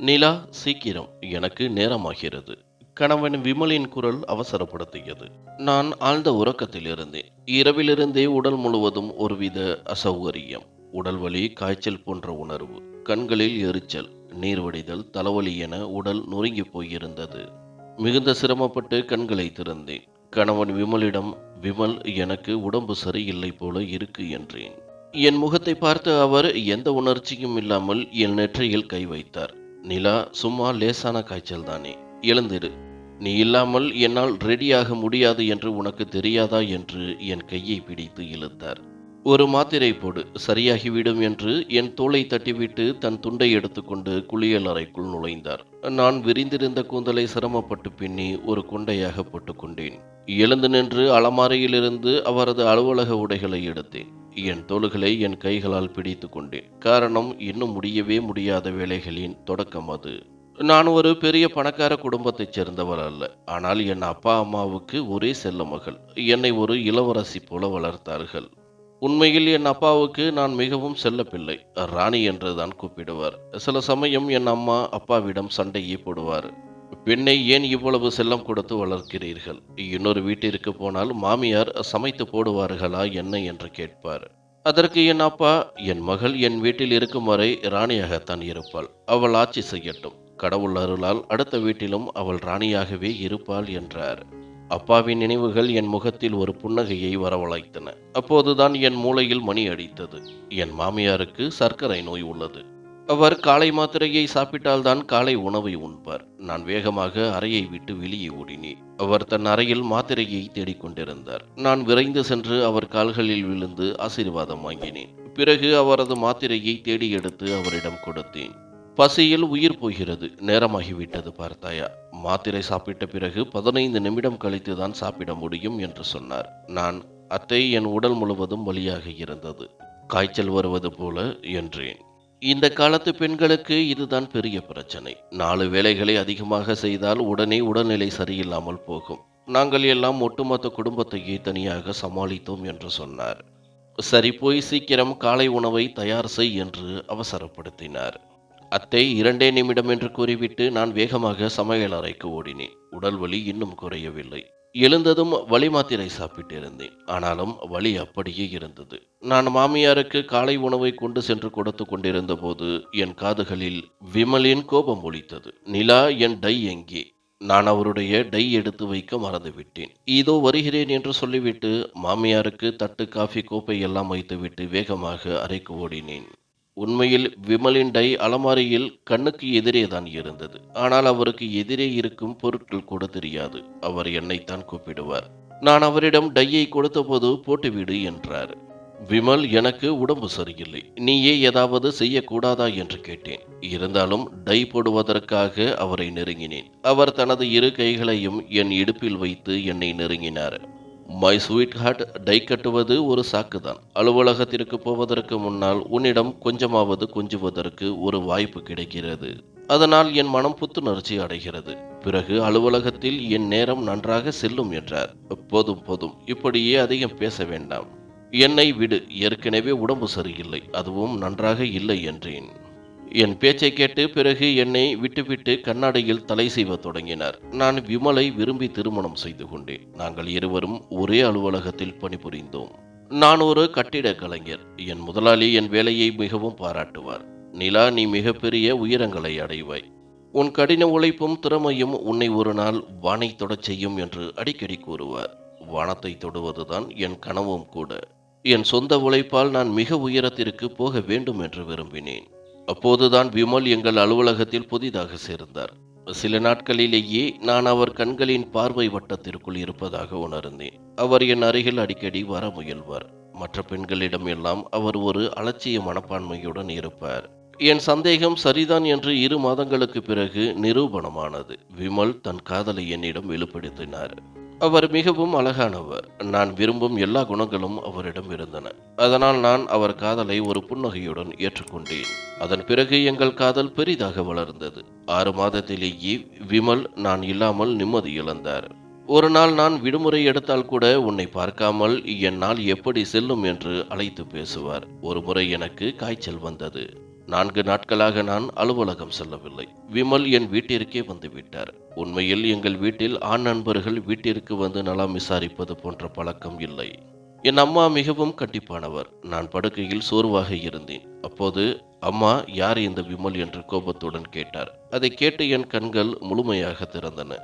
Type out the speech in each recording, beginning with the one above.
நிலா, சீக்கிரம், எனக்கு நேரமாகிறது. கணவன் விமலின் குரல் அவசரப்படுத்தியது. நான் ஆழ்ந்த உறக்கத்தில் இருந்தேன். இரவிலிருந்தே உடல் முழுவதும் ஒருவித அசௌகரியம். உடல் வலி, காய்ச்சல் போன்ற உணர்வு. கண்களில் எரிச்சல், நீர் வடிதல், தலைவலி என உடல் நொறுங்கி போயிருந்தது. மிகுந்த சிரமப்பட்டு கண்களை திறந்தேன். கணவன் விமலிடம், விமல், எனக்கு உடம்பு சரியில்லை போல இருக்கு என்றேன். என் முகத்தை பார்த்து அவர் எந்த உணர்ச்சியும் இல்லாமல் என் நெற்றியில் கை வைத்தார். நிலா, சும்மா லேசான காய்ச்சல் தானே, எழுந்திரு. நீ இல்லாமல் என்னால் ரெடியாக முடியாது என்று உனக்கு தெரியாதா என்று என் கையை பிடித்து இழுத்தார். ஒரு மாத்திரை போடு, சரியாகிவிடும் என்று என் தோளை தட்டிவிட்டு தன் துண்டை எடுத்துக்கொண்டு குளியல் அறைக்குள் நுழைந்தார். நான் விரிந்திருந்த கூந்தலை சிரமப்பட்டு பின்னி ஒரு கொண்டையாக போட்டுக்கொண்டேன். எழுந்து நின்று அலமாரியிலிருந்து அவரது அலுவலக உடைகளை எடுத்தேன். என் தோள்களை என் கைகளால் பிடித்து கொண்டேன். காரணம், இன்னும் முடியவே முடியாத வேலைகளின் தொடக்கம் அது. நான் ஒரு பெரிய பணக்கார குடும்பத்தைச் சேர்ந்தவர் அல்ல. ஆனால் என் அப்பா அம்மாவுக்கு ஒரே செல்ல மகள். என்னை ஒரு இளவரசி போல வளர்த்தார்கள். உண்மையில் என் அப்பாவுக்கு நான் மிகவும் செல்லப்பிள்ளை. ராணி என்றுதான் கூப்பிடுவார். சில சமயம் என் அம்மா அப்பாவிடம் சண்டையே போடுவார். பெண்ணை ஏன் இவ்வளவு செல்லம் கொடுத்து வளர்க்கிறீர்கள்? இன்னொரு வீட்டிற்கு போனால் மாமியார் சமைத்து போடுவார்களா என்ன என்று கேட்பார். அதற்கு என் அப்பா, என் மகள் என் வீட்டில் இருக்கும் வரை ராணியாகத்தான் இருப்பாள். அவள் ஆட்சி செய்யட்டும். கடவுள் அருளால் அடுத்த வீட்டிலும் அவள் ராணியாகவே இருப்பாள் என்றார். அப்பாவின் நினைவுகள் என் முகத்தில் ஒரு புன்னகையை வரவழைத்தன. அப்போதுதான் என் மூளையில் மணி அடித்தது. என் மாமியாருக்கு சர்க்கரை நோய் உள்ளது. அவர் காலை மாத்திரையை சாப்பிட்டால்தான் காலை உணவை உண்பார். நான் வேகமாக அறையை விட்டு வெளியே ஓடினேன். அவர் தன் அறையில் மாத்திரையை தேடிக்கொண்டிருந்தார். நான் விரைந்து சென்று அவர் கால்களில் விழுந்து ஆசீர்வாதம் வாங்கினேன். பிறகு அவரது மாத்திரையை தேடி எடுத்து அவரிடம் கொடுத்தேன். பசியில் உயிர் போகிறது, நேரமாகிவிட்டது பார்த்தாயா? மாத்திரை சாப்பிட்ட பிறகு 15 நிமிடம் கழித்து தான் சாப்பிட முடியும் என்று சொன்னார். நான், அத்தை, என் உடல் முழுவதும் வலியாக இருந்தது, காய்ச்சல் வருவது போல என்றேன். இந்த காலத்து பெண்களுக்கு இதுதான் பெரிய பிரச்சனை. 4 வேலைகளை அதிகமாக செய்தால் உடனே உடல்நிலை சரியில்லாமல் போகும். நாங்கள் எல்லாம் ஒட்டுமொத்த குடும்பத்தையே தனியாக சமாளித்தோம் என்று சொன்னார். சரி, போய் சீக்கிரம் காலை உணவை தயார் செய் என்று அவசரப்படுத்தினார். அத்தை, 2 நிமிடம் என்று கூறிவிட்டு நான் வேகமாக சமையல் அறைக்கு ஓடினேன். உடல் வலி இன்னும் குறையவில்லை. எழுந்ததும் வலி மாத்திரை சாப்பிட்டிருந்தேன். ஆனாலும் வலி அப்படியே இருந்தது. நான் மாமியாருக்கு காலை உணவை கொண்டு சென்று கொடுத்து கொண்டிருந்த போது என் காதுகளில் விமலின் கோபம் ஒலித்தது. நிலா, என் டை எங்கே? நான் அவருடைய டை எடுத்து வைக்க மறந்துவிட்டேன். இதோ வருகிறேன் என்று சொல்லிவிட்டு மாமியாருக்கு தட்டு, காஃபி, கோப்பை எல்லாம் வைத்துவிட்டு வேகமாக அறைக்கு ஓடினேன். உண்மையில் விமலின் டை அலமாரியில் கண்ணுக்கு எதிரே தான் இருந்தது. ஆனால் அவருக்கு எதிரே இருக்கும் பொருட்கள் கூட தெரியாது. அவர் என்னைத்தான் கூப்பிடுவார். நான் அவரிடம் டையை கொடுத்தபோது போட்டுவிடு என்றார். விமல், எனக்கு உடம்பு சரியில்லை, நீயே ஏதாவது செய்யக்கூடாதா என்று கேட்டேன். இருந்தாலும் டை போடுவதற்காக அவரை நெருங்கினேன். அவர் தனது 2 கைகளையும் என் இடுப்பில் வைத்து என்னை நெருங்கினார். மை ஸ்வீட் ஹார்ட், டை கட்டுவது ஒரு சாக்குதான். அலுவலகத்திற்கு போவதற்கு முன்னால் உன்னிடம் கொஞ்சமாவது கொஞ்சுவதற்கு ஒரு வாய்ப்பு கிடைக்கிறது. அதனால் என் மனம் புத்துணர்ச்சி அடைகிறது. பிறகு அலுவலகத்தில் என் நேரம் நன்றாக செல்லும் என்றார். போதும் போதும், இப்படியே அதிகம் பேச வேண்டாம். என்னை விடு, ஏற்கனவே உடம்பு சரியில்லை, அதுவும் நன்றாக இல்லை என்றேன். என் பேச்சை கேட்டு பிறகு என்னை விட்டுவிட்டு கண்ணாடியில் தலை செய்வத் தொடங்கினார். நான் விமலை விரும்பி திருமணம் செய்து கொண்டேன். நாங்கள் இருவரும் ஒரே அலுவலகத்தில் பணிபுரிந்தோம். நான் ஒரு கட்டிட கலைஞர். என் முதலாளி என் வேலையை மிகவும் பாராட்டுவார். நிலா, நீ மிகப்பெரிய உயரங்களை அடைவாய். உன் கடின உழைப்பும் திறமையும் உன்னை ஒரு நாள் வானை தொடச் செய்யும் என்று அடிக்கடி கூறுவார். வானத்தை தொடுவதுதான் என் கனவும் கூட. என் சொந்த உழைப்பால் நான் மிக உயரத்திற்கு போக வேண்டும் என்று விரும்பினேன். அப்போதுதான் விமல் எங்கள் அலுவலகத்தில் புதிதாக சேர்ந்தார். சில நாட்களிலேயே நான் அவர் கண்களின் பார்வை வட்டத்திற்குள் இருப்பதாக உணர்ந்தேன். அவர் என் அருகில் அடிக்கடி வர முயல்வார். மற்ற பெண்களிடம் எல்லாம் அவர் ஒரு அலட்சிய மனப்பான்மையுடன் இருப்பார். என் சந்தேகம் சரிதான் என்று 2 மாதங்களுக்கு பிறகு நிரூபணமானது. விமல் தன் காதலை என்னிடம் வெளிப்படுத்தினார். அவர் மிகவும் அழகானவர். நான் விரும்பும் எல்லா குணங்களும் அவரிடம் இருந்தன. அதனால் நான் அவர் காதலை ஒரு புன்னகையுடன் ஏற்றுக்கொண்டேன். அதன் பிறகு எங்கள் காதல் பெரிதாக வளர்ந்தது. 6 மாதத்திலேயே விமல் நான் இல்லாமல் நிம்மதி இழந்தார். ஒரு நாள் நான் விடுமுறை எடுத்தால் கூட உன்னை பார்க்காமல் என் நாள் எப்படி செல்லும் என்று அழைத்து பேசுவார். ஒரு முறை எனக்கு காய்ச்சல் வந்தது. 4 நாட்களாக நான் அலுவலகம் செல்லவில்லை. விமல் என் வீட்டிற்கே வந்து விட்டார். உண்மையில் எங்கள் வீட்டில் ஆண் நண்பர்கள் வீட்டிற்கு வந்து நலம் விசாரிப்பது போன்ற பழக்கம் இல்லை. என் அம்மா மிகவும் கண்டிப்பானவர். நான் படுக்கையில் சோர்வாக இருந்தேன். அப்போது அம்மா, யார் இந்த விமல் என்று கோபத்துடன் கேட்டார். அதை கேட்டு என் கண்கள் முழுமையாக திறந்தன.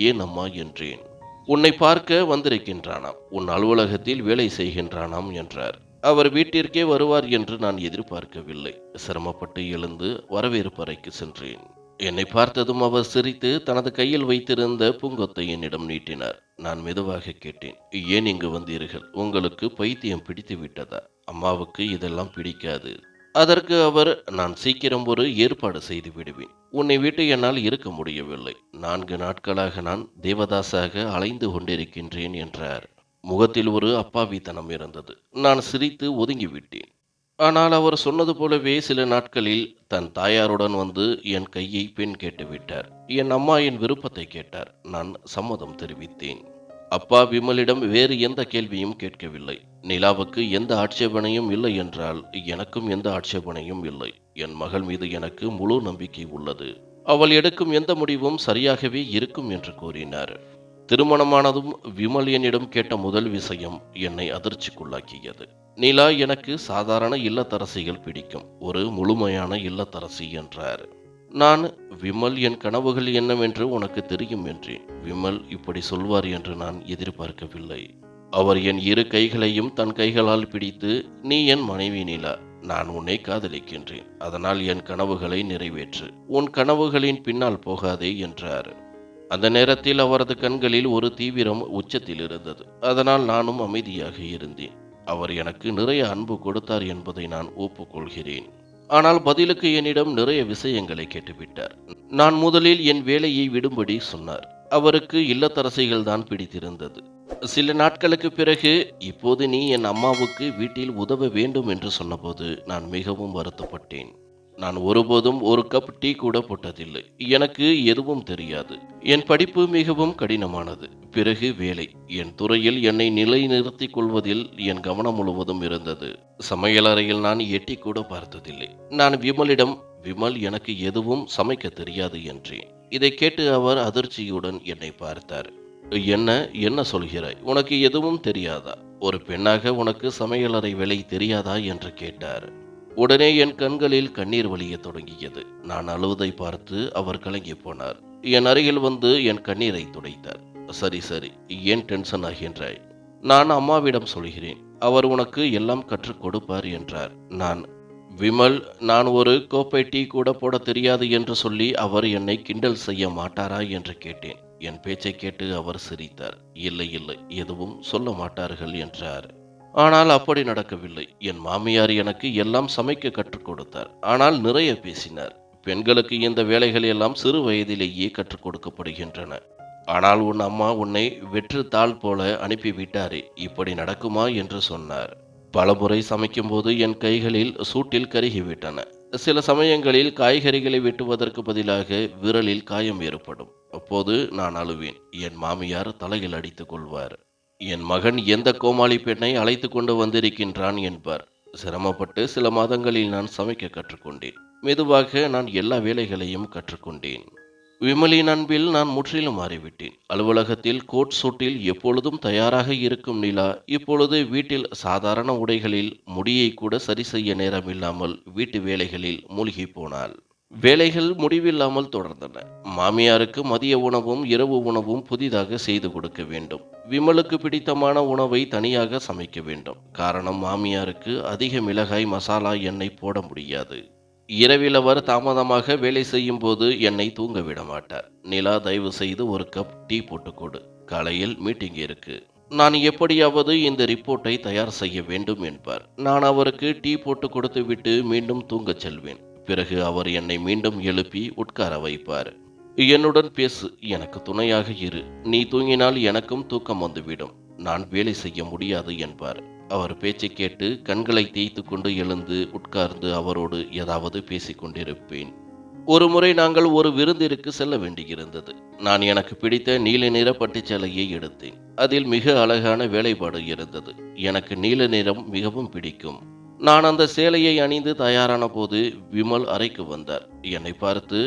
ஏன் அம்மா என்றேன். உன்னை பார்க்க வந்திருக்கின்றானாம், உன் அலுவலகத்தில் வேலை செய்கின்றானாம் என்றார். அவர் வீட்டிற்கே வருவார் என்று நான் எதிர்பார்க்கவில்லை. சிரமப்பட்டு எழுந்து வரவேற்பு அறைக்கு சென்றேன். என்னை பார்த்ததும் அவர் சிரித்து தனது கையில் வைத்திருந்த பூங்கொத்தை என்னிடம் நீட்டினார். நான் மெதுவாக கேட்டேன், ஏன் இங்கு வந்தீர்கள்? உங்களுக்கு பைத்தியம் பிடித்து விட்டதா? அம்மாவுக்கு இதெல்லாம் பிடிக்காது. அதற்கு அவர், நான் சீக்கிரம் ஒரு ஏற்பாடு செய்து விடுவேன். உன்னை விட்டு என்னால் இருக்க முடியவில்லை. 4 நாட்களாக நான் தேவதாசாக அலைந்து கொண்டிருக்கின்றேன் என்றார். முகத்தில் ஒரு அப்பாவித்தனம் இருந்தது. நான் சிரித்து ஒதுங்கிவிட்டேன். ஆனால் அவர் சொன்னது போலவே சில நாட்களில் தன் தாயாருடன் வந்து என் கையை பெண் கேட்டுவிட்டார். என் அம்மா என் விருப்பத்தை கேட்டார். நான் சம்மதம் தெரிவித்தேன். அப்பா விமலிடம் வேறு எந்த கேள்வியும் கேட்கவில்லை. நிலாவுக்கு எந்த ஆட்சேபனையும் இல்லை என்றால் எனக்கும் எந்த ஆட்சேபனையும் இல்லை. என் மகள் மீது எனக்கு முழு நம்பிக்கை உள்ளது. அவள் எடுக்கும் எந்த முடிவும் சரியாகவே இருக்கும் என்று கூறினார். திருமணமானதும் விமல் என்னிடம் கேட்ட முதல் விஷயம் என்னை அதிர்ச்சிக்குள்ளாக்கியது. நிலா, எனக்கு சாதாரண இல்லத்தரசிகள் பிடிக்கும், ஒரு முழுமையான இல்லத்தரசி என்றார். நான், விமல் என் கனவுகள் என்னவென்று உனக்கு தெரியும் என்றேன். விமல் இப்படி சொல்வார் என்று நான் எதிர்பார்க்கவில்லை. அவர் என் இரு கைகளையும் தன் கைகளால் பிடித்து, நீ என் மனைவி நிலா, நான் உன்னை காதலிக்கின்றேன். அதனால் என் கனவுகளை நிறைவேற்று. உன் கனவுகளின் பின்னால் போகாதே என்றார். அந்த நேரத்தில் அவரது கண்களில் ஒரு தீவிரம் உச்சத்தில் இருந்தது. அதனால் நானும் அமைதியாக இருந்தேன். அவர் எனக்கு நிறைய அன்பு கொடுத்தார் என்பதை நான் ஒப்புக்கொள்கிறேன். ஆனால் பதிலுக்கு என்னிடம் நிறைய விஷயங்களை கேட்டுவிட்டார். நான் முதலில் என் வேலையை விடும்படி சொன்னார். அவருக்கு இல்லத்தரசிகள் தான் பிடித்திருந்தது. சில நாட்களுக்கு பிறகு, இப்போது நீ என் அம்மாவுக்கு வீட்டில் உதவ வேண்டும் என்று சொன்னபோது நான் மிகவும் வருத்தப்பட்டேன். நான் ஒருபோதும் ஒரு கப் டீ கூட போட்டதில்லை. எனக்கு எதுவும் தெரியாது. என் படிப்பு மிகவும் கடினமானது. பிறகு வேலை. என் துறையில் என்னை நிலைநிறுத்திக் கொள்வதில் என் கவனம் முழுவதும் இருந்தது. சமையலறையில் நான் எட்டி கூட பார்த்ததில்லை. நான் விமலிடம், விமல் எனக்கு எதுவும் சமைக்க தெரியாது என்றேன். இதை கேட்டு அவர் அதிர்ச்சியுடன் என்னை பார்த்தார். என்ன என்ன சொல்கிறாய்? உனக்கு எதுவும் தெரியாதா? ஒரு பெண்ணாக உனக்கு சமையலறை வேலை தெரியாதா என்று கேட்டார். உடனே என் கண்களில் கண்ணீர் வழிய தொடங்கியது. நான் அழுவதை பார்த்து அவர் கலங்கி போனார். என் அருகில் வந்து என் கண்ணீரை துடைத்தார். சரி சரி, ஏன் டென்ஷன் ஆகின்றாய்? நான் அம்மாவிடம் சொல்கிறேன், அவர் உனக்கு எல்லாம் கற்றுக் கொடுப்பார் என்றார். நான், விமல், நான் ஒரு கோப்பை டீ கூட போட தெரியாது என்று சொல்லி அவர் என்னை கிண்டல் செய்ய மாட்டாரா என்று கேட்டேன். என் பேச்சை கேட்டு அவர் சிரித்தார். இல்லை இல்லை, எதுவும் சொல்ல மாட்டார்கள் என்றார். ஆனால் அப்படி நடக்கவில்லை. என் மாமியார் எனக்கு எல்லாம் சமைக்க கற்றுக் கொடுத்தார். ஆனால் நிறைய பேசினார். பெண்களுக்கு இந்த வேலைகள் எல்லாம் சிறு வயதிலேயே கற்றுக் கொடுக்கப்படுகின்றன. ஆனால் உன் அம்மா உன்னை வெற்று தாள் போல அனுப்பிவிட்டாரே, இப்படி நடக்குமா என்று சொன்னார். பலமுறை சமைக்கும்போது என் கைகளில் சூட்டில் கருகிவிட்டன. சில சமயங்களில் காய்கறிகளை வெட்டுவதற்கு பதிலாக விரலில் காயம் ஏற்படும். அப்போது நான் அழுவேன். என் மாமியார் தலையில் அடித்துக் கொள்வார். என் மகன் எந்த கோமாளி பெண்ணை அழைத்து கொண்டு வந்திருக்கின்றான் என்பார். சிரமப்பட்டு சில மாதங்களில் நான் சமைக்க கற்றுக்கொண்டேன். மெதுவாக நான் எல்லா வேலைகளையும் கற்றுக்கொண்டேன். விமலின் அன்பில் நான் முற்றிலும் மாறிவிட்டேன். அலுவலகத்தில் கோட் சூட்டில் எப்பொழுதும் தயாராக இருக்கும் நிலா இப்பொழுது வீட்டில் சாதாரண உடைகளில் முடியை கூட சரி செய்ய நேரமில்லாமல் வீட்டு வேலைகளில் மூழ்கி போனாள். வேலைகள் முடிவில்லாமல் தொடர்ந்தன. மாமியாருக்கு மதிய உணவும் இரவு உணவும் புதிதாக செய்து கொடுக்க வேண்டும். விமலுக்கு பிடித்தமான உணவை தனியாக சமைக்க வேண்டும். காரணம், மாமியாருக்கு அதிக மிளகாய், மசாலா, எண்ணெய் போட முடியாது. இரவில் அவர் தாமதமாக வேலை செய்யும் போது என்னை தூங்க விட மாட்டார். நிலா, தயவு செய்து ஒரு கப் டீ போட்டுக்கொடு, காலையில் மீட்டிங் இருக்கு. நான் எப்படியாவது இந்த ரிப்போர்ட்டை தயார் செய்ய வேண்டும் என்பார். நான் அவருக்கு டீ போட்டு கொடுத்து விட்டு மீண்டும் தூங்கச் செல்வேன். பிறகு அவர் என்னை மீண்டும் எழுப்பி உட்கார வைப்பார். என்னுடன் பேசு, எனக்கு துணையாக இரு. நீ தூங்கினால் எனக்கும் தூக்கம் வந்துவிடும். நான் வேலை செய்ய முடியாது என்பார். அவர் பேச்சை கேட்டு கண்களை தேய்த்து கொண்டு எழுந்து உட்கார்ந்து அவரோடு ஏதாவது பேசிக் கொண்டிருப்பேன். ஒரு முறை நாங்கள் ஒரு விருந்திற்கு செல்ல வேண்டியிருந்தது. நான் எனக்கு பிடித்த நீல நிற பட்டுச் சேலையை எடுத்தேன். அதில் மிக அழகான வேலைப்பாடு இருந்தது. எனக்கு நீல நிறம் மிகவும் பிடிக்கும். நான் அந்த சேலையை அணிந்து தயாரான போது விமல் அறைக்கு வந்தார். என்னை பார்த்து,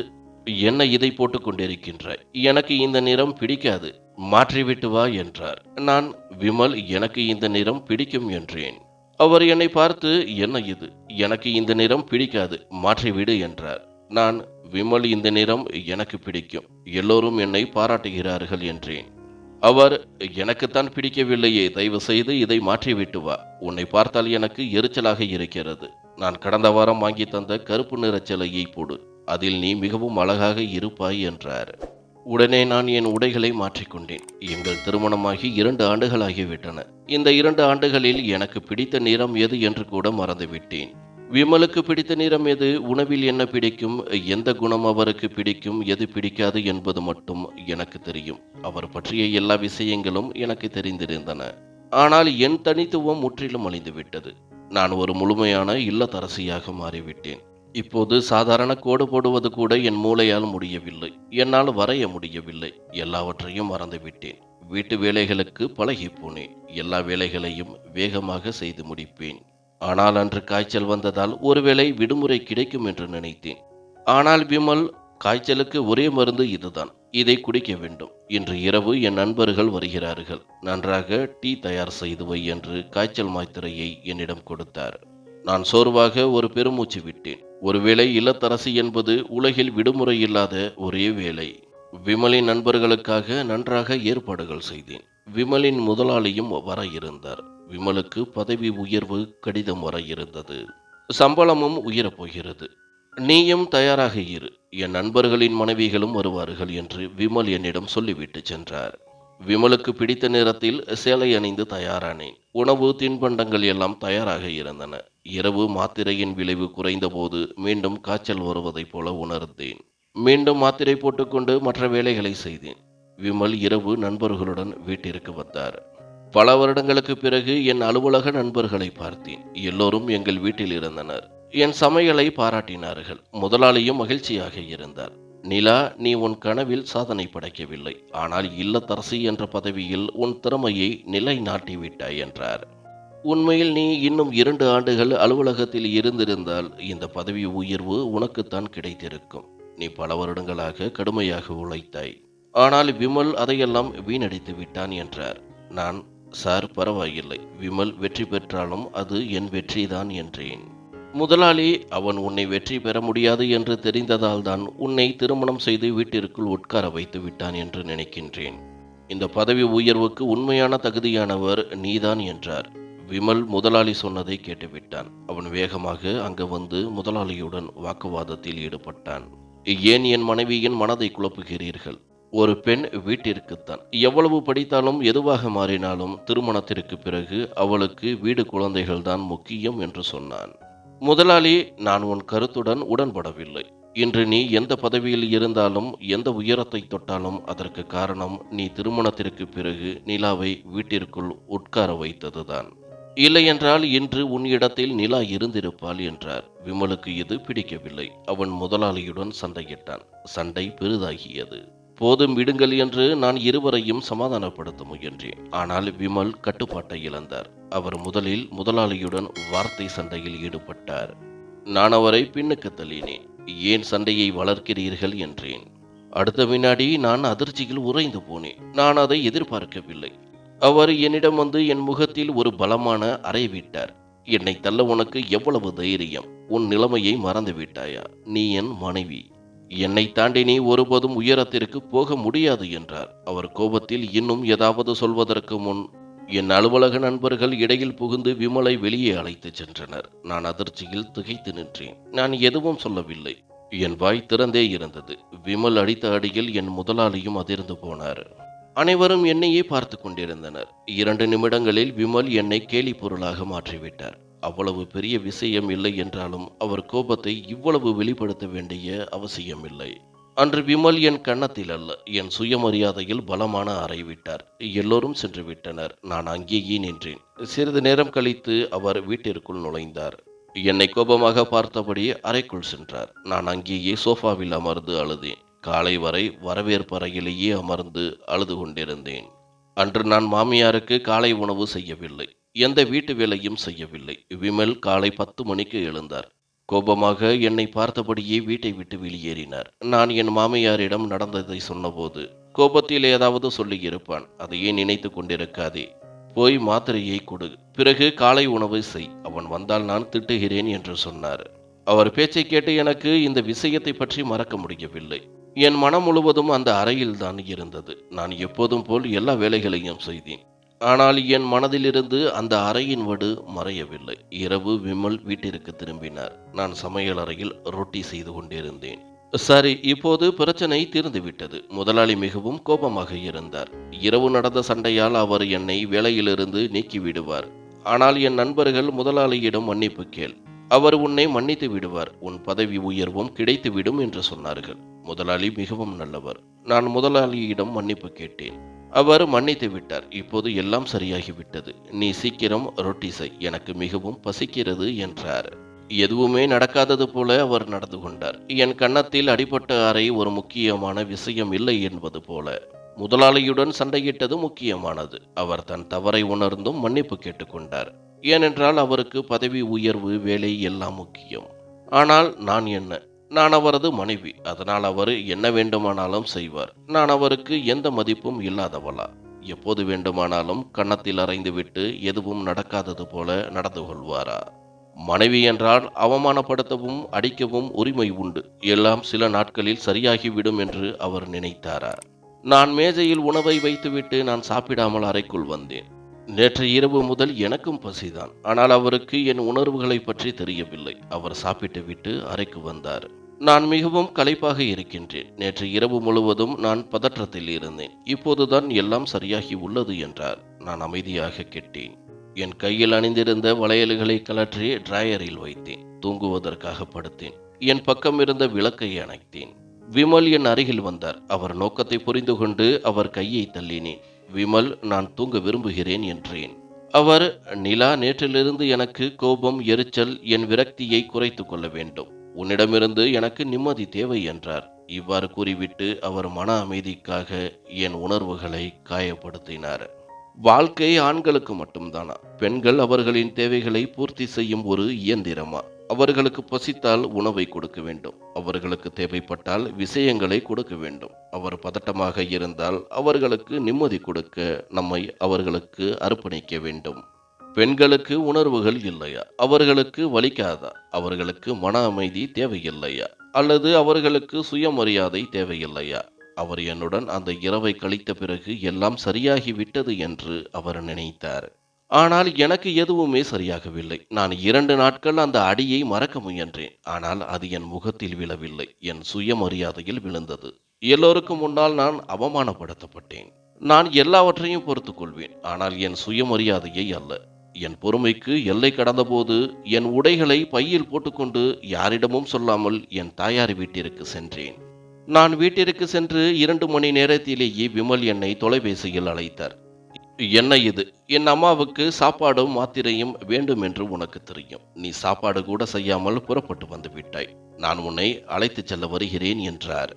"என்ன இதை போட்டுக் கொண்டிருக்கின்றாய்? எனக்கு இந்த நிறம் பிடிக்காது. மாற்றிவிட்டு வா" என்றார். நான், "விமல், எனக்கு இந்த நிறம் பிடிக்கும்" என்றேன். அவர் என்னை பார்த்து, "என்ன இது? எனக்கு இந்த நிறம் பிடிக்காது. மாற்றிவிடு" என்றார். நான், "விமல், இந்த நிறம் எனக்கு பிடிக்கும். எல்லோரும் என்னை பாராட்டுகிறார்கள்" என்றேன். அவர், "எனக்குத்தான் பிடிக்கவில்லையே. தயவு செய்து இதை மாற்றிவிட்டு வா. உன்னை பார்த்தால் எனக்கு எரிச்சலாக இருக்கிறது. நான் கடந்த வாரம் வாங்கி தந்த கருப்பு நிறச் சேலையை போடு. அதில் நீ மிகவும் அழகாக இருப்பாய்" என்றார். உடனே நான் என் உடைகளை மாற்றிக்கொண்டேன். எங்கள் திருமணமாகி 2 ஆண்டுகளாகிவிட்டன. இந்த 2 ஆண்டுகளில் எனக்கு பிடித்த நிறம் எது என்று கூட மறந்துவிட்டேன். விமலுக்கு பிடித்த நிறம் எது, உணவில் என்ன பிடிக்கும், எந்த குணம் அவருக்கு பிடிக்கும், எது பிடிக்காது என்பது மட்டும் எனக்கு தெரியும். அவர் பற்றிய எல்லா விஷயங்களும் எனக்கு தெரிந்திருந்தன. ஆனால் என் தனித்துவம் முற்றிலும் அழிந்துவிட்டது. நான் ஒரு முழுமையான இல்லத்தரசியாக மாறிவிட்டேன். இப்போது சாதாரண கோடு போடுவது கூட என் மூளையால் முடியவில்லை. என்னால் வரைய முடியவில்லை. எல்லாவற்றையும் மறந்துவிட்டேன். வீட்டு வேலைகளுக்கு பழகிப் போனேன். எல்லா வேலைகளையும் வேகமாக செய்து முடிப்பேன். ஆனால் அன்று காய்ச்சல் வந்ததால் ஒருவேளை விடுமுறை கிடைக்கும் என்று நினைத்தேன். ஆனால் விமல், "காய்ச்சலுக்கு ஒரே மருந்து இதுதான். இதை குடிக்க வேண்டும். இன்று இரவு என் நண்பர்கள் வருகிறார்கள். நன்றாக டீ தயார் செய்து வை" என்று காய்ச்சல் மாத்திரையை என்னிடம் கொடுத்தார். நான் சோர்வாக ஒரு பெருமூச்சு விட்டேன். ஒருவேளை இல்லத்தரசி என்பது உலகில் விடுமுறை இல்லாத ஒரே வேலை. விமலின் நண்பர்களுக்காக நன்றாக ஏற்பாடுகள் செய்தேன். விமலின் முதலாளியும் வர இருந்தார். விமலுக்கு பதவி உயர்வு கடிதம் வர இருந்தது. சம்பளமும் உயரப் போகிறது. "நீயும் தயாராக இரு. என் நண்பர்களின் மனைவிகளும் வருவார்கள்" என்று விமல் என்னிடம் சொல்லிவிட்டு சென்றார். விமலுக்கு பிடித்த நேரத்தில் சேலை அணிந்து தயாரானேன். உணவு தின்பண்டங்கள் எல்லாம் தயாராக இருந்தன. இரவு மாத்திரையின் விளைவு குறைந்தபோது மீண்டும் காய்ச்சல் வருவதைப் போல உணர்ந்தேன். மீண்டும் மாத்திரை போட்டுக்கொண்டு மற்ற வேலைகளை செய்தேன். விமல் இரவு நண்பர்களுடன் வீட்டிற்கு வந்தார். பல வருடங்களுக்கு பிறகு என் அலுவலக நண்பர்களை பார்த்தேன். எல்லோரும் எங்கள் வீட்டில் இருந்தனர். என் சமையலை பாராட்டினார்கள். முதலாளியும் மகிழ்ச்சியாக இருந்தார். "நிலா, நீ உன் கனவில் சாதனை படைக்கவில்லை. ஆனால் இல்லத்தரசி என்ற பதவியில் உன் திறமையை நிலைநாட்டிவிட்டாய்" என்றார். "உண்மையில் நீ இன்னும் 2 ஆண்டுகள் அலுவலகத்தில் இருந்திருந்தால் இந்த பதவி உயர்வு உனக்குத்தான் கிடைத்திருக்கும். நீ பல வருடங்களாக கடுமையாக உழைத்தாய். ஆனால் விமல் அதையெல்லாம் வீணடித்து விட்டான்" என்றார். நான், "சார், பரவாயில்லை. விமல் வெற்றி பெற்றாலும் அது என் வெற்றிதான்" என்றேன். முதலாளி, "அவன் உன்னை வெற்றி பெற முடியாது என்று தெரிந்ததால் தான் உன்னை திருமணம் செய்து வீட்டிற்குள் உட்கார வைத்து விட்டான் என்று நினைக்கின்றேன். இந்த பதவி உயர்வுக்கு உண்மையான தகுதியானவர் நீதான்" என்றார். விமல் முதலாளி சொன்னதை கேட்டுவிட்டான். அவன் வேகமாக அங்கு வந்து முதலாளியுடன் வாக்குவாதத்தில் ஈடுபட்டான். "ஏன் என் மனைவியின் மனதை குழப்புகிறீர்கள்? ஒரு பெண் வீட்டிற்குத்தான். எவ்வளவு படித்தாலும் எதுவாக மாறினாலும் திருமணத்திற்கு பிறகு அவளுக்கு வீடு குழந்தைகள் தான் முக்கியம்" என்று சொன்னான். முதலாளி, "நான் உன் கருத்துடன் உடன்படவில்லை. இன்று நீ எந்த பதவியில் இருந்தாலும் எந்த உயரத்தை தொட்டாலும் அதற்கு காரணம் நீ திருமணத்திற்கு பிறகு நிலாவை வீட்டிற்குள் உட்கார வைத்ததுதான். இல்லையென்றால் இன்று உன் இடத்தில் நிலா இருந்திருப்பாள்" என்றார். விமலுக்கு இது பிடிக்கவில்லை. அவன் முதலாளியுடன் சண்டையிட்டான். சண்டை பெரிதாகியது. "போதும், விடுங்கள்" என்று நான் இருவரையும் சமாதானப்படுத்த முயன்றேன். ஆனால் விமல் கட்டுப்பாட்டை இழந்தார். அவர் முதலில் முதலாளியுடன் வார்த்தை சண்டையில் ஈடுபட்டார். நான் அவரை பின்னுக்கு தள்ளினேன். "ஏன் சண்டையை வளர்க்கிறீர்கள்?" என்றேன். அடுத்த வினாடி நான் அதிர்ச்சியில் உறைந்து போனேன். நான் அதை எதிர்பார்க்கவில்லை. அவர் என்னிடம் வந்து என் முகத்தில் ஒரு பலமான அறை விட்டார். "என்னை தள்ள உனக்கு எவ்வளவு தைரியம்? உன் நிலைமையை மறந்து விட்டாயா? நீ என் மனைவி. என்னை தாண்டி நீ ஒருபோதும் உயரத்திற்கு போக முடியாது" என்றார். அவர் கோபத்தில் இன்னும் ஏதாவது சொல்வதற்கு முன் என் அலுவலக நண்பர்கள் இடையில் புகுந்து விமலை வெளியே அழைத்துச் சென்றனர். நான் அதிர்ச்சியில் திகைத்து நின்றேன். நான் எதுவும் சொல்லவில்லை. என் வாய் திறந்தே இருந்தது. விமல் அடித்த அடியில் என் முதலாளியும் அதிர்ந்து போனார். அனைவரும் என்னையே பார்த்து கொண்டிருந்தனர். 2 நிமிடங்களில் விமல் என்னை கேலி பொருளாக மாற்றிவிட்டார். அவ்வளவு பெரிய விஷயம் இல்லை என்றாலும் அவர் கோபத்தை இவ்வளவு வெளிப்படுத்த வேண்டிய அவசியமில்லை. அன்று விமல் என் கன்னத்தில் அல்ல, என் சுயமரியாதையில் பலமான அறை விட்டார். எல்லோரும் சென்று விட்டனர். நான் அங்கேயே நின்றேன். சிறிது நேரம் கழித்து அவர் வீட்டிற்குள் நுழைந்தார். என்னை கோபமாக பார்த்தபடி அறைக்குள் சென்றார். நான் அங்கேயே சோஃபாவில் அமர்ந்து அழுதேன். காலை வரை வரவேற்பறையிலேயே அமர்ந்து அழுது கொண்டிருந்தேன். அன்று நான் மாமியாருக்கு காலை உணவு செய்யவில்லை. எந்த வீட்டு வேலையும் செய்யவில்லை. விமல் காலை 10 மணிக்கு எழுந்தார். கோபமாக என்னை பார்த்தபடியே வீட்டை விட்டு வெளியேறினார். நான் என் மாமியாரிடம் நடந்ததை சொன்னபோது, கோபத்தில் ஏதாவது சொல்லியிருப்பான். அதையே நினைத்து கொண்டிருக்காதே. போய் மாத்திரையை கொடு. பிறகு காலை உணவு செய். அவன் வந்தால் நான் திட்டுகிறேன் என்று சொன்னார். அவர் பேச்சை கேட்டு எனக்கு இந்த விஷயத்தை பற்றி மறக்க முடியவில்லை. என் மனம் முழுவதும் அந்த அறையில்தான் இருந்தது. நான் எப்போதும் போல் எல்லா வேலைகளையும் செய்தேன். ஆனால் என் மனதிலிருந்து அந்த அறையின் வடு மறையவில்லை. இரவு விமல் வீட்டிற்கு திரும்பினார். நான் சமையலறையில் ரொட்டி செய்து கொண்டிருந்தேன். சரி, இப்போது பிரச்சனை தீர்ந்துவிட்டது. முதலாளி மிகவும் கோபமாக இருந்தார். இரவு நடந்த சண்டையால் அவர் என்னை வேலையிலிருந்து நீக்கிவிடுவார். ஆனால் என் நண்பர்கள் முதலாளியிடம் மன்னிப்பு கேள், அவர் உன்னை மன்னித்து விடுவார், உன் பதவி உயர்வும் கிடைத்துவிடும் என்று சொன்னார்கள். முதலாளி மிகவும் நல்லவர். நான் முதலாளியிடம் மன்னிப்பு கேட்டேன். அவர் மன்னித்து விட்டார். இப்போது எல்லாம் சரியாகிவிட்டது. நீ சீக்கிரம் ரொட்டி செய், எனக்கு மிகவும் பசிக்கிறது என்றார். எதுவுமே நடக்காதது போல அவர் நடந்து கொண்டார். என் கன்னத்தில் அடிபட்ட அறை ஒரு முக்கியமான விஷயம் இல்லை என்பது போல. முதலாளியுடன் சண்டையிட்டது முக்கியமானது. அவர் தன் தவறை உணர்ந்தும் மன்னிப்பு கேட்டுக்கொண்டார். ஏனென்றால் அவருக்கு பதவி உயர்வு, வேலை எல்லாம் முக்கியம். ஆனால் நான் என்ன? நான் அவரது மனைவி. அதனால் அவர் என்ன வேண்டுமானாலும் செய்வார். நான் அவருக்கு எந்த மதிப்பும் இல்லாதவளா? எப்போது வேண்டுமானாலும் கன்னத்தில் அறைந்துவிட்டு எதுவும் நடக்காதது போல நடந்து கொள்வாரா? மனைவி என்றால் அவமானப்படுத்தவும் அடிக்கவும் உரிமை உண்டு. எல்லாம் சில நாட்களில் சரியாகிவிடும் என்று அவர் நினைத்தாரா? நான் மேஜையில் உணவை வைத்துவிட்டு நான் சாப்பிடாமல் அறைக்குள் வந்தேன். நேற்று இரவு முதல் எனக்கும் பசிதான். ஆனால் அவருக்கு என் உணர்வுகளை பற்றி தெரியவில்லை. அவர் சாப்பிட்டு விட்டு அறைக்கு வந்தார். நான் மிகவும் களைப்பாக இருக்கின்றேன். நேற்று இரவு முழுவதும் நான் பதற்றத்தில் இருந்தேன். இப்போதுதான் எல்லாம் சரியாகி உள்ளது என்றார். நான் அமைதியாக கேட்டேன். என் கையில் அணிந்திருந்த வளையல்களை கலற்றி டிராயரில் வைத்தேன். தூங்குவதற்காக படுத்தேன். என் பக்கம் இருந்த விளக்கை அணைத்தேன். விமல் என் அருகில் வந்தார். அவர் நோக்கத்தை புரிந்து கொண்டு அவர் கையை தள்ளினேன். விமல், நான் தூங்க விரும்புகிறேன் என்றேன். அவர், நிலா, நேற்றிலிருந்து எனக்கு கோபம், எரிச்சல், என் விரக்தியை குறைத்து கொள்ள வேண்டும். உன்னிடமிருந்து எனக்கு நிம்மதி தேவை என்றார். இவ்வாறு கூறிவிட்டு அவர் மன அமைதிக்காக என் உணர்வுகளை காயப்படுத்தினார். வாழ்க்கை ஆண்களுக்கு மட்டும்தானா? பெண்கள் அவர்களின் தேவைகளை பூர்த்தி செய்யும் ஒரு இயந்திரமா? அவர்களுக்கு பசித்தால் உணவை கொடுக்க வேண்டும். அவர்களுக்கு தேவைப்பட்டால் விஷயங்களை கொடுக்க வேண்டும். அவர் பதட்டமாக இருந்தால் அவர்களுக்கு நிம்மதி கொடுக்க நம்மை அவர்களுக்கு அர்ப்பணிக்க வேண்டும். பெண்களுக்கு உணர்வுகள் இல்லையா? அவர்களுக்கு வலிக்காதா? அவர்களுக்கு மன அமைதி தேவையில்லையா? அல்லது அவர்களுக்கு சுயமரியாதை தேவையில்லையா? அவர் என்னுடன் அந்த இரவை கழித்த பிறகு எல்லாம் சரியாகி விட்டது என்று அவர் நினைத்தார். ஆனால் எனக்கு எதுவுமே சரியாகவில்லை. நான் 2 நாட்கள் அந்த அடியை மறக்க முயன்றேன். ஆனால் அது என் முகத்தில் விழவில்லை, என் சுயமரியாதையில் விழுந்தது. எல்லோருக்கும் முன்னால் நான் அவமானப்படுத்தப்பட்டேன். நான் எல்லாவற்றையும் பொறுத்துக் கொள்வேன், ஆனால் என் சுயமரியாதையை அல்ல. என் பொறுமைக்கு எல்லை கடந்தபோது என் உடைகளை பையில் போட்டுக்கொண்டு யாரிடமும் சொல்லாமல் என் தாயார் வீட்டிற்கு சென்றேன். நான் வீட்டிற்கு சென்று 2 மணி நேரத்திலேயே விமல் என்னை தொலைபேசியில் அழைத்தார். என்ன இது? என் அம்மாவுக்கு சாப்பாடும் மாத்திரையும் வேண்டும் என்று உனக்கு தெரியும். நீ சாப்பாடு கூட செய்யாமல் புறப்பட்டு வந்து விட்டாய். நான் உன்னை அழைத்துச் செல்ல வருகிறேன் என்றார்.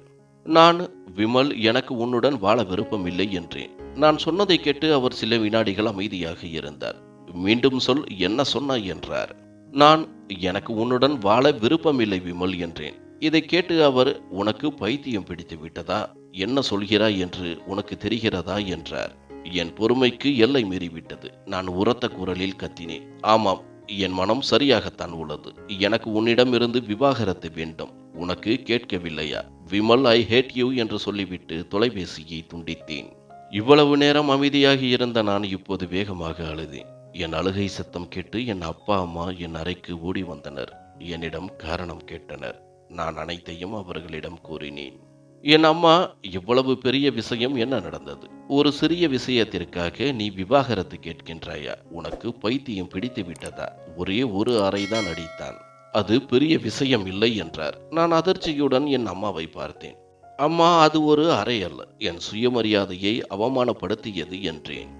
நான், விமல், எனக்கு உன்னுடன் வாழ விருப்பமில்லை என்றேன். நான் சொன்னதை கேட்டு அவர் சில வினாடிகள் அமைதியாக இருந்தார். மீண்டும் சொல், என்ன சொன்னாய் என்றார். நான், எனக்கு உன்னுடன் வாழ விருப்பமில்லை விமல் என்றேன். இதை கேட்டு அவர், உனக்கு பைத்தியம் பிடித்து விட்டதா? என்ன சொல்கிறாய் என்று உனக்கு தெரிகிறதா என்றார். என் பொறுமைக்கு எல்லை மீறிவிட்டது. நான் உரத்த குரலில் கத்தினேன். ஆமாம், என் மனம் சரியாகத்தான் உள்ளது. எனக்கு உன்னிடமிருந்து விவாகரத்து வேண்டும். உனக்கு கேட்கவில்லையா? விமல், ஐ ஹேட் யூ என்று சொல்லிவிட்டு தொலைபேசியை துண்டித்தேன். இவ்வளவு நேரம் அமைதியாக இருந்த நான் இப்போது வேகமாக அழுதேன். என் அழுகை சத்தம் கேட்டு என் அப்பா அம்மா என் அறைக்கு ஓடி வந்தனர். என்னிடம் காரணம் கேட்டனர். நான் அனைத்தையும் அவர்களிடம் கூறினேன். என் அம்மா, இவ்வளவு பெரிய விஷயம் என்ன நடந்தது? ஒரு சிறிய விஷயத்திற்காக நீ விவாகரத்து கேட்கின்றாயா? உனக்கு பைத்தியம் பிடித்து விட்டதா? ஒரே ஒரு அறைதான் அடித்தான், அது பெரிய விஷயம் இல்லை என்றார். நான் அதிர்ச்சியுடன் என் அம்மாவை பார்த்தேன். அம்மா, அது ஒரு அறை அல்ல, என் சுயமரியாதையை அவமானப்படுத்தியது என்றேன்.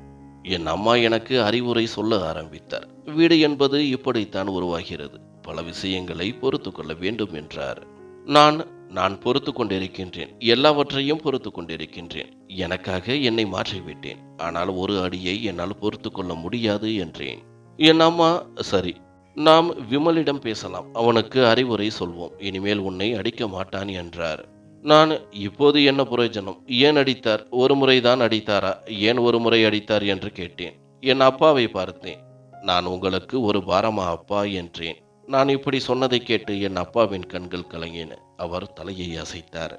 என் அம்மா எனக்கு அறிவுரை சொல்ல ஆரம்பித்தார். வீடு என்பது இப்படித்தான் உருவாகிறது, பல விஷயங்களை பொறுத்து கொள்ள வேண்டும் என்றார். நான், நான் பொறுத்து கொண்டிருக்கின்றேன், எல்லாவற்றையும் பொறுத்து கொண்டிருக்கின்றேன். எனக்காக என்னை மாற்றிவிட்டேன். ஆனால் ஒரு அடியை என்னால் பொறுத்து கொள்ள முடியாது என்றேன். என் அம்மா, சரி, நாம் விமலிடம் பேசலாம், அவனுக்கு அறிவுரை சொல்வோம், இனிமேல் உன்னை அடிக்க மாட்டான் என்றார். நான், இப்போது என்ன பிரயோஜனம், ஏன் அடித்தார், ஒரு முறைதான் அடித்தாரா, ஏன் ஒரு முறை அடித்தார் என்று கேட்டேன். என் அப்பாவை பார்த்தேன். நான் உங்களுக்கு ஒரு பாரமா அப்பா என்றேன். நான் இப்படி சொன்னதை கேட்டு என் அப்பாவின் கண்கள் கலங்கின. அவர் தலையை அசைத்தார்.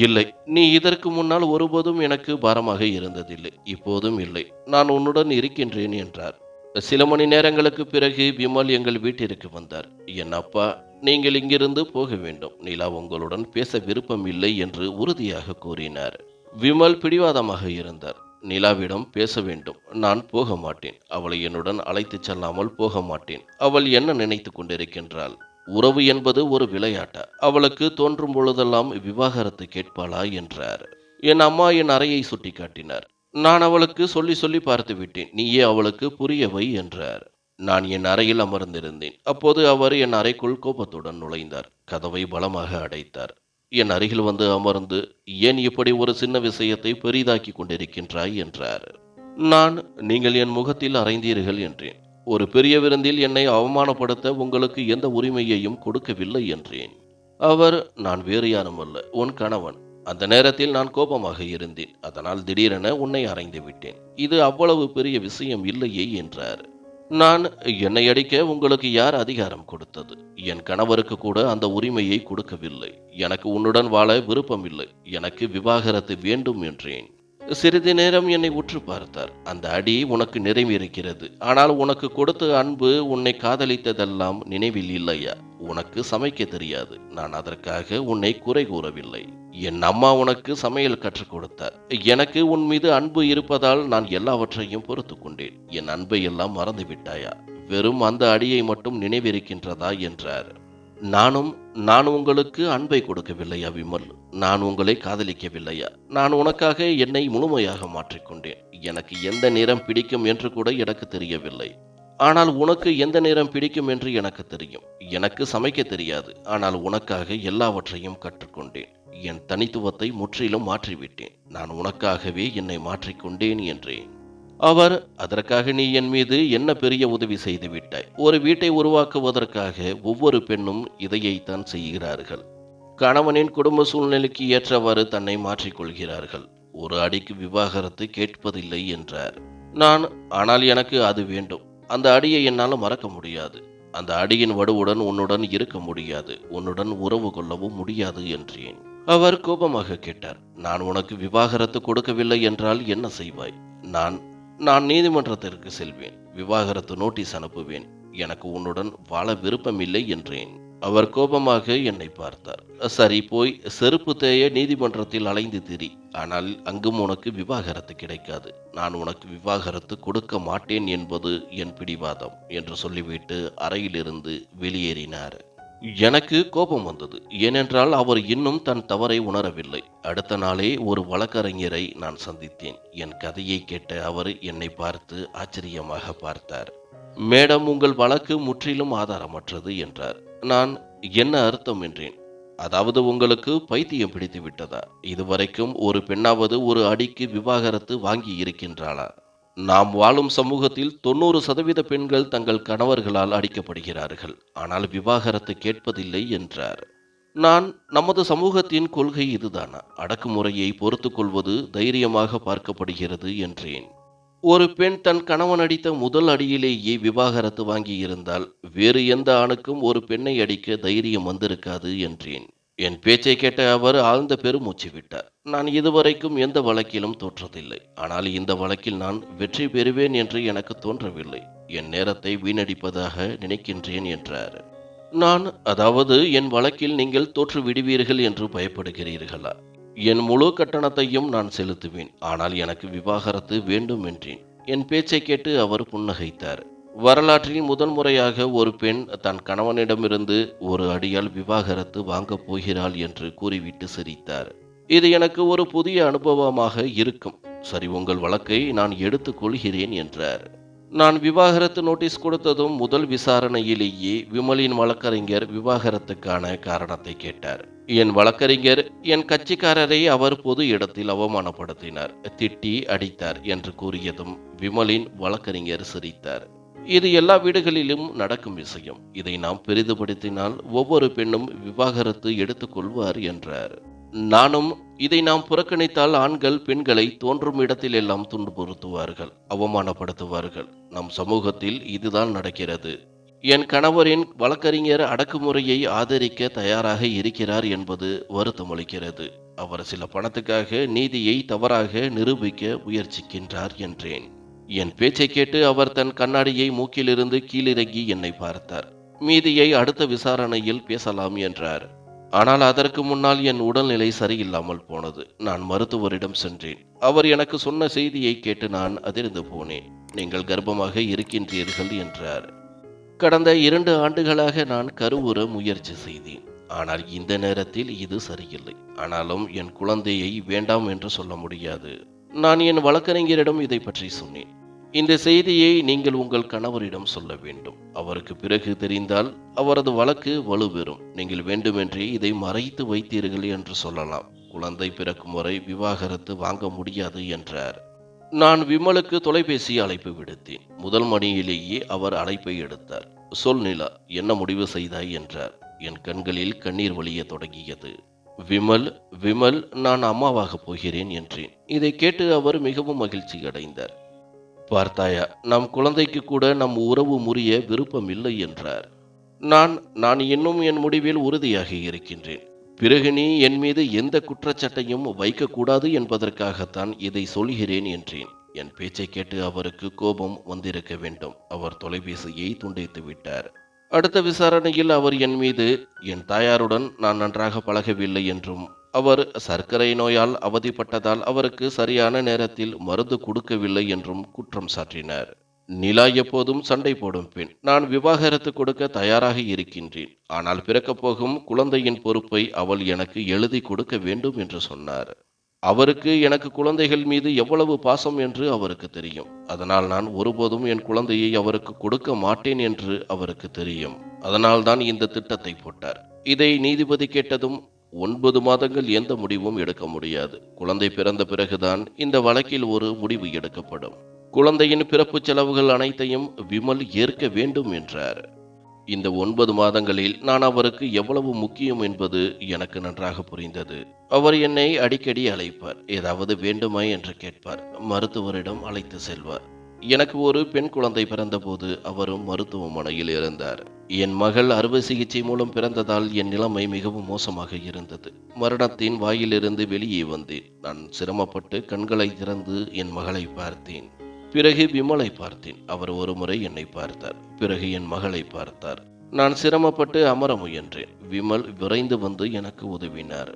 இல்லை, நீ இதற்கு முன்னால் ஒருபோதும் எனக்கு பாரமாக இருந்ததில்லை, இப்போதும் இல்லை. நான் உன்னுடன் இருக்கின்றேன் என்றார். சில மணி நேரங்களுக்கு பிறகு விமல் எங்கள் வீட்டிற்கு வந்தார். என் அப்பா, நீங்கள் இங்கிருந்து போக வேண்டும், நிலா உங்களுடன் பேச விருப்பம் இல்லை என்று உறுதியாக கூறினார். விமல் பிடிவாதமாக இருந்தார். நிலாவிடம் பேச வேண்டும், நான் போக மாட்டேன், அவளை என்னுடன் அழைத்துச் செல்லாமல் போக மாட்டேன். அவள் என்ன நினைத்து கொண்டிருக்கின்றாள்? உறவு என்பது ஒரு விளையாட்டா? அவளுக்கு தோன்றும் பொழுதெல்லாம் விவாகரத்து கேட்பாளா என்றார். என் அம்மா என் அறையை சுட்டிக்காட்டினார். நான் அவளுக்கு சொல்லி சொல்லி பார்த்து விட்டேன், நீயே அவளுக்கு புரிய வை என்றார். நான் என் அறையில் அமர்ந்திருந்தேன். அப்போது அவர் என் அறைக்குள் கோபத்துடன் நுழைந்தார். கதவை பலமாக அடைத்தார். என் அருகில் வந்து அமர்ந்து, ஏன் இப்படி ஒரு சின்ன விஷயத்தை பெரிதாக்கி கொண்டிருக்கின்றாய் என்றார். நான், நீங்கள் என் முகத்தில் அறைந்தீர்கள் என்றேன். ஒரு பெரிய விருந்தில் என்னை அவமானப்படுத்த உங்களுக்கு எந்த உரிமையையும் கொடுக்கவில்லை என்றேன். அவர், நான் வேறு யாரும் அல்ல, உன் கணவன். அந்த நேரத்தில் நான் கோபமாக இருந்தேன், அதனால் திடீரென உன்னை அறைந்து விட்டேன். இது அவ்வளவு பெரிய விஷயம் இல்லையே என்றார். நான், என்னை அடிக்க உங்களுக்கு யார் அதிகாரம் கொடுத்தது? என் கணவருக்கு கூட அந்த உரிமையை கொடுக்கவில்லை. எனக்கு உன்னுடன் வாழ விருப்பமில்லை, எனக்கு விவாகரத்து வேண்டும் என்றேன். சிறிது நேரம் என்னை உற்று பார்த்தார். அந்த அடி உனக்கு நிறைவேறுகிறது, ஆனால் உனக்கு கொடுத்த அன்பு, உன்னை காதலித்ததெல்லாம் நினைவில் இல்லையா? உனக்கு சமைக்க தெரியாது, நான் அதற்காக உன்னை குறை கூறவில்லை. என் அம்மா உனக்கு சமையல் கற்றுக் கொடுத்தார். எனக்கு உன் மீது அன்பு இருப்பதால் நான் எல்லாவற்றையும் பொறுத்து கொண்டேன். என் அன்பை எல்லாம் மறந்து விட்டாயா? வெறும் அந்த அடியை மட்டும் நினைவிருக்கின்றதா என்றார். நான் உங்களுக்கு அன்பை கொடுக்கவில்லையா விமல்? நான் உங்களை காதலிக்கவில்லையா? நான் உனக்காக என்னை முழுமையாக மாற்றிக்கொண்டேன். எனக்கு எந்த நிறம் பிடிக்கும் என்று கூட எனக்கு தெரியவில்லை. ஆனால் உனக்கு எந்த நிறம் பிடிக்கும் என்று எனக்கு தெரியும். எனக்கு சமைக்க தெரியாது, ஆனால் உனக்காக எல்லாவற்றையும் கற்றுக்கொண்டேன். என் தனித்துவத்தை முற்றிலும் மாற்றிவிட்டேன். நான் உனக்காகவே என்னை மாற்றிக்கொண்டேன் என்றேன். அவர், அதற்காக நீ என் மீது என்ன பெரிய உதவி செய்து விட்டாய். ஒரு வீட்டை உருவாக்குவதற்காக ஒவ்வொரு பெண்ணும் இதையைத்தான் செய்கிறார்கள். கணவனின் குடும்ப சூழ்நிலைக்கு ஏற்றவாறு தன்னை மாற்றிக்கொள்கிறார்கள். ஒரு அடிக்கு விவாகரத்து கேட்பதில்லை என்றார். நான், ஆனால் எனக்கு அது வேண்டும். அந்த அடியை என்னால் மறக்க முடியாது. அந்த அடியின் வடுவுடன் உன்னுடன் இருக்க முடியாது, உன்னுடன் உறவு கொள்ளவும் முடியாது என்றேன். அவர் கோபமாக கேட்டார். நான் உனக்கு விவாகரத்து கொடுக்கவில்லை என்றால் என்ன செய்வாய்? நான் நான் நீதிமன்றத்திற்கு செல்வேன், விவாகரத்து நோட்டீஸ் அனுப்புவேன். எனக்கு உன்னுடன் வாழ விருப்பமில்லை என்றேன். அவர் கோபமாக என்னை பார்த்தார். சரி, போய் செருப்பு தேய நீதிமன்றத்தில் அலைந்து திரி, ஆனால் அங்கும் உனக்கு விவாகரத்து கிடைக்காது. நான் உனக்கு விவாகரத்து கொடுக்க மாட்டேன் என்பது என் பிடிவாதம் என்று சொல்லிவிட்டு அறையிலிருந்து வெளியேறினார். எனக்கு கோபம் வந்தது, ஏனென்றால் அவர் இன்னும் தன் தவறை உணரவில்லை. அடுத்த நாளே ஒரு வழக்கறிஞரை நான் சந்தித்தேன். என் கதையை கேட்ட அவர் என்னை பார்த்து ஆச்சரியமாக பார்த்தார். மேடம், உங்கள் வழக்கு முற்றிலும் ஆதாரமற்றது என்றார். நான், என்ன அர்த்தம் என்றேன். அதாவது உங்களுக்கு பைத்தியம் பிடித்து விட்டதா? இதுவரைக்கும் ஒரு பெண்ணாவது ஒரு அடிக்கு விவாகரத்து வாங்கி இருக்கின்றாளா? நாம் வாழும் சமூகத்தில் 90% பெண்கள் தங்கள் கணவர்களால் அடிக்கப்படுகிறார்கள், ஆனால் விவாகரத்து கேட்பதில்லை என்றார். நான், நமது சமூகத்தின் கொள்கை இதுதானா? அடக்குமுறையை பொறுத்து கொள்வது தைரியமாக பார்க்கப்படுகிறது என்றேன். ஒரு பெண் தன் கணவன் அடித்த முதல் அடியிலேயே விவாகரத்து வாங்கி இருந்தால் வேறு எந்த ஆணுக்கும் ஒரு பெண்ணை அடிக்க தைரியம் வந்திருக்காது என்றேன். என் பேச்சை கேட்ட அவர் ஆழ்ந்த பெருமூச்சு விட்டார். நான் இதுவரைக்கும் எந்த வழக்கிலும் தோற்றதில்லை, ஆனால் இந்த வழக்கில் நான் வெற்றி பெறுவேன் என்று எனக்கு தோன்றவில்லை. என் நேரத்தை வீணடிப்பதாக நினைக்கின்றேன் என்றார். நான், அதாவது என் வழக்கில் நீங்கள் தோற்று விடுவீர்கள் என்று பயப்படுகிறீர்களா? என் முழு கட்டணத்தையும் நான் செலுத்துவேன், ஆனால் எனக்கு விவாகரத்து வேண்டும் என்றேன். என் பேச்சை கேட்டு அவர் புன்னகைத்தார். வரலாற்றில் முதல் முறையாக ஒரு பெண் தன் கணவனிடமிருந்து ஒரு அடியால் விவாகரத்து வாங்கப் போகிறாள் என்று கூறிவிட்டு சிரித்தார். இது எனக்கு ஒரு புதிய அனுபவமாக இருக்கும். சரி, உங்கள் வழக்கை நான் எடுத்துக் கொள்கிறேன் என்றார். நான் விவாகரத்து நோட்டீஸ் கொடுத்ததும் முதல் விசாரணையிலேயே விமலின் வழக்கறிஞர் விவாகரத்துக்கான காரணத்தை கேட்டார். என் வழக்கறிஞர் என் கட்சிக்காரரை அவர் பொது இடத்தில் அவமானப்படுத்தினார், திட்டி அடித்தார் என்று கூறியதும் விமலின் வழக்கறிஞர் சிரித்தார். இது எல்லா வீடுகளிலும் நடக்கும் விஷயம். இதை நாம் பெரிதுபடுத்தினால் ஒவ்வொரு பெண்ணும் விவாகரத்து எடுத்துக்கொள்வார் என்றார். நானும், இதை நாம் புறக்கணித்தால் ஆண்கள் பெண்களை தோன்றும் இடத்தில் எல்லாம் துன்புறுத்துவார்கள், அவமானப்படுத்துவார்கள். நம் சமூகத்தில் இதுதான் நடக்கிறது. என் கணவரின் வழக்கறிஞர் அடக்குமுறையை ஆதரிக்க தயாராக இருக்கிறார் என்பது வருத்தமளிக்கிறது. அவர் சில பணத்துக்காக நீதியை தவறாக நிரூபிக்க முயற்சிக்கின்றார் என்றேன். என் பேச்சை கேட்டு அவர் தன் கண்ணாடியை மூக்கிலிருந்து கீழிறங்கி என்னை பார்த்தார். மீதியை அடுத்த விசாரணையில் பேசலாம் என்றார். ஆனால் அதற்கு முன்னால் என் உடல்நிலை சரியில்லாமல் போனது. நான் மருத்துவரிடம் சென்றேன். அவர் எனக்கு சொன்ன செய்தியை கேட்டு நான் அதிர்ந்து போனேன். நீங்கள் கர்ப்பமாக இருக்கின்றீர்கள் என்றார். கடந்த 2 ஆண்டுகளாக நான் கருவுற முயற்சி செய்தேன். ஆனால் இந்த நேரத்தில் இது சரியில்லை. ஆனாலும் என் குழந்தையை வேண்டாம் என்று சொல்ல முடியாது. நான் என் வழக்கறிஞரிடம் இதை பற்றி சொன்னேன். இந்த செய்தியை நீங்கள் உங்கள் கணவரிடம் சொல்ல வேண்டும். அவருக்கு பிறகு தெரிந்தால் அவரது வழக்கு வலுப்பெறும். நீங்கள் வேண்டுமென்றே இதை மறைத்து வைத்தீர்கள் என்று சொல்லலாம். குழந்தை பிறக்கும் வரை விவாகரத்து வாங்க முடியாது என்றார். நான் விமலுக்கு தொலைபேசி அழைப்பு விடுத்தேன். முதல் மணியிலேயே அவர் அழைப்பை எடுத்தார். சொல் நிலா, என்ன முடிவு செய்தாய் என்றார். என் கண்களில் கண்ணீர் வழிய தொடங்கியது. விமல், விமல், நான் அம்மாவாக போகிறேன் என்றேன். இதை கேட்டு அவர் மிகவும் மகிழ்ச்சி அடைந்தார். பார்த்தாயா, நம் குழந்தைக்கு கூட நம் உறவு முறிய விருப்பம் இல்லை என்றார். நான் இன்னும் என் முடிவில் உறுதியாக இருக்கின்றேன். பிறகு நீ என் மீது எந்த குற்றச்சாட்டையும் வைக்கக்கூடாது என்பதற்காகத்தான் இதை சொல்கிறேன் என்றேன். என் பேச்சை கேட்டு அவருக்கு கோபம் வந்திருக்க வேண்டும். அவர் தொலைபேசியை துண்டித்து விட்டார். அடுத்த விசாரணையில் அவர் என் மீது, என் தாயாருடன் நான் நன்றாக பழகவில்லை என்றும், அவர் சர்க்கரை நோயால் அவதிப்பட்டதால் அவருக்கு சரியான நேரத்தில் மருந்து கொடுக்கவில்லை என்றும் குற்றம் சாட்டினார். நிலா எப்போதும் சண்டை போடும் பெண். நான் விவாகரத்து கொடுக்க தயாராக இருக்கின்றேன். ஆனால் பிறக்கப் போகும் குழந்தையின் பொறுப்பை அவள் எனக்கு எழுதி கொடுக்க வேண்டும் என்று சொன்னார். அவருக்கு எனக்கு குழந்தைகள் மீது எவ்வளவு பாசம் என்று அவருக்கு தெரியும். அதனால் நான் ஒருபோதும் என் குழந்தையை அவருக்கு கொடுக்க மாட்டேன் என்று அவருக்கு தெரியும். அதனால்தான் இந்த திட்டத்தை போட்டார். இதை நீதிபதி கேட்டதும், 9 மாதங்கள் எந்த முடிவும் எடுக்க முடியாது. குழந்தை பிறந்த பிறகுதான் இந்த வழக்கில் ஒரு முடிவு எடுக்கப்படும். குழந்தையின் பிறப்பு செலவுகள் அனைத்தையும் விமல் ஏற்க வேண்டும் என்றார். இந்த 9 மாதங்களில் நான் அவருக்கு எவ்வளவு முக்கியம் என்பது எனக்கு நன்றாக புரிந்தது. அவர் என்னை அடிக்கடி அழைப்பார். ஏதாவது வேண்டுமா என்று கேட்பார். மருத்துவரிடம் அழைத்து செல்வார். எனக்கு ஒரு பெண் குழந்தை பிறந்தபோது அவரும் மருத்துவமனையில் இருந்தார். என் மகள் அறுவை சிகிச்சை மூலம் பிறந்ததால் என் நிலைமை மிகவும் மோசமாக இருந்தது. மரணத்தின் வாயிலிருந்து வெளியே வந்தேன். நான் சிரமப்பட்டு கண்களை திறந்து என் மகளை பார்த்தேன். பிறகு விமலை பார்த்தேன். அவர் ஒரு முறை என்னை பார்த்தார். பிறகு என் மகளை பார்த்தார். நான் சிரமப்பட்டு அமர முயன்றேன். விமல் விரைந்து வந்து எனக்கு உதவினார்.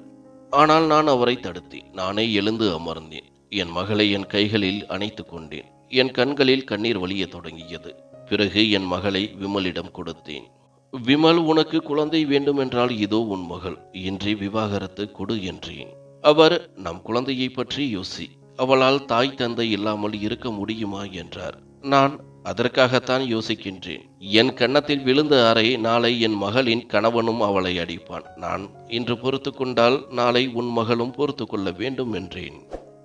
ஆனால் நான் அவரை தடுத்தேன். நானே எழுந்து அமர்ந்தேன். என் மகளை என் கைகளில் அணைத்து கொண்டேன். என் கண்களில் கண்ணீர் வழிய தொடங்கியது. பிறகு என் மகளை விமலிடம் கொடுத்தேன். விமல், உனக்கு குழந்தை வேண்டுமென்றால் இதோ உன் மகள். இன்றி விவாகரத்து கொடு என்றேன். அவர், நம் குழந்தையை பற்றி யோசி. அவளால் தாய் தந்தை இல்லாமல் இருக்க முடியுமா என்றார். நான், அதற்காகத்தான் யோசிக்கின்றேன். என் கன்னத்தில் விழுந்த அறை நாளை என் மகளின் கணவனும் அவளை அடிப்பான். நான் இன்று பொறுத்து கொண்டால் நாளை உன் மகளும் பொறுத்து கொள்ள வேண்டும் என்றேன்.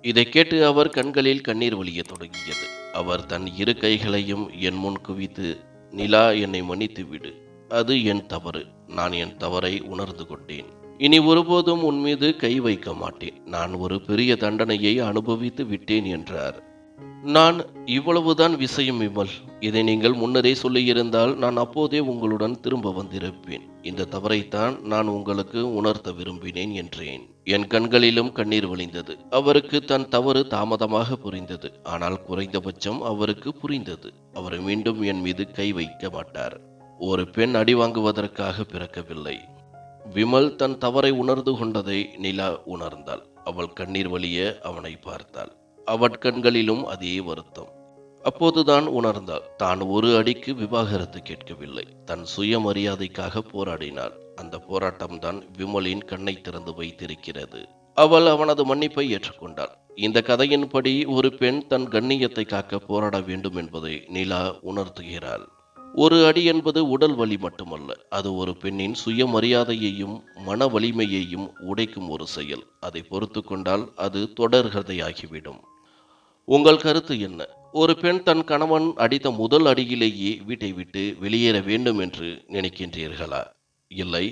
இதை கேட்டு அவர் கண்களில் கண்ணீர் வழிய தொடங்கியது. அவர் தன் 2 கைகளையும் என் முன் குவித்து, நிலா, என்னை மன்னித்து விடு. அது என் தவறு. நான் என் தவறை உணர்ந்து கொண்டேன். இனி ஒருபோதும் உன் மீது கை வைக்க மாட்டேன். நான் ஒரு பெரிய தண்டனையை அனுபவித்து விட்டேன் என்றார். நான், இவ்வளவுதான் விஷயம் விமல். இதை நீங்கள் முன்னரே சொல்லியிருந்தால் நான் அப்போதே உங்களுடன் திரும்ப வந்திருப்பேன். இந்த தவறைத்தான் நான் உங்களுக்கு உணர்த்த விரும்பினேன் என்றேன். என் கண்களிலும் கண்ணீர் வழிந்தது. அவருக்கு தன் தவறு தாமதமாக புரிந்தது. ஆனால் குறைந்தபட்சம் அவருக்கு புரிந்தது. அவர் மீண்டும் என் மீது கை வைக்க மாட்டார். ஒரு பெண் அடி வாங்குவதற்காக பிறக்கவில்லை. விமல் தன் தவறை உணர்ந்து கொண்டதை நிலா உணர்ந்தாள். அவள் கண்ணீர் வழிய அவனை பார்த்தாள். அவள் கண்களிலும் அதே வருத்தம். அப்போதுதான் உணர்ந்தாள், தான் ஒரு அடிக்கு விவாகரத்து கேட்கவில்லை. தன் சுயமரியாதைக்காக போராடினாள். அந்த போராட்டம்தான் விமலின் கண்ணை திறந்து வைத்திருக்கிறது. அவள் அவனது மன்னிப்பை ஏற்றுக்கொண்டாள். இந்த கதையின்படி ஒரு பெண் தன் கண்ணியத்தை காக்க போராட வேண்டும் என்பதை நிலா உணர்த்துகிறாள். ஒரு அடி என்பது உடல் வலி மட்டுமல்ல, அது ஒரு பெண்ணின் சுயமரியாதையையும் மன வலிமையையும் உடைக்கும் ஒரு செயல். அதை பொறுத்து கொண்டால் அது தொடர்கதையாகிவிடும். உங்கள் கருத்து என்ன? ஒரு பெண் தன் கணவன் அடித்த முதல் அடியிலேயே வீட்டை விட்டு வெளியேற வேண்டும் என்று நினைக்கின்றீர்களா? இல்லை,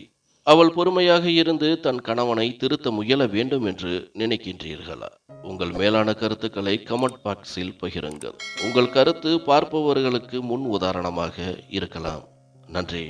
அவள் பொறுமையாக இருந்து தன் கணவனை திருத்த முயல வேண்டும் என்று நினைக்கின்றீர்களா? உங்கள் மேலான கருத்துக்களை கமெண்ட் பாக்ஸில் பகிருங்கள். உங்கள் கருத்து பார்ப்பவர்களுக்கு முன் உதாரணமாக இருக்கலாம். நன்றி.